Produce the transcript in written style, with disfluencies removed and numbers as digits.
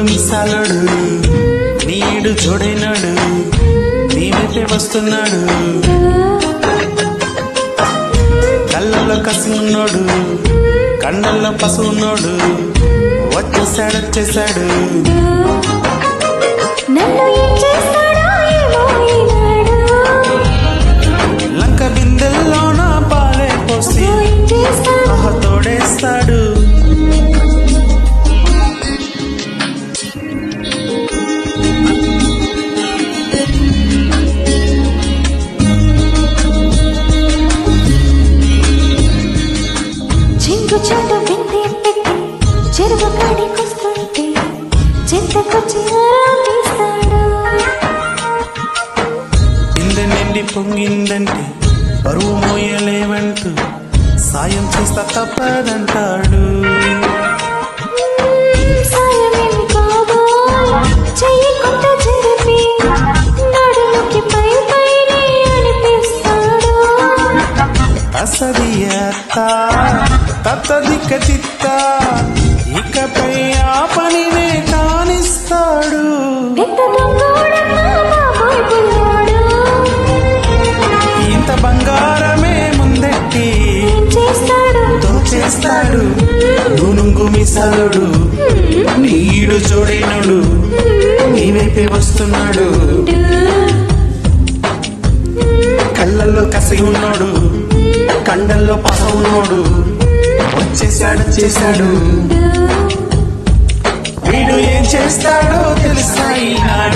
మిసాలుడు నీడు జోడైనాడు నీ వైపే వస్తున్నాడు కళ్ళల్లో కసి ఉన్నోడు కండల్లో పసు ఉన్నోడు వచ్చేసాడు లంక బిందెల్లోన పాలే పోసి తోడేస్తాడు చెట్టు వింటే పెట్టి చెరువు కాడికొస్తుంటే చెత్తకొచ్చి ఆరాధిస్తాడు. ఇంద నిండి పొంగిందంటే బరువు మోయలేవంటూ సాయం చేస్తా తప్పదంటాడు. సాయమేమి కావాలి చెయ్యకుండా జరిపి నడుముకి పై పైనే అనిపిస్తాడు. తత్తదిక్క ఇకపై ఆ పనినే కానిస్తాడు. ఇంత బంగారమే ముందెట్టి చేస్తాడు. నునుంగు మిసాలుడు నీడు చూడేనుడు నీ వైపే వస్తున్నాడు. కళ్ళల్లో కసి ఉన్నాడు కండల్లో పస ఉన్నోడు వచ్చేసాడు. వీడు ఏం చేస్తాడో తెలుసా ఈనాడు.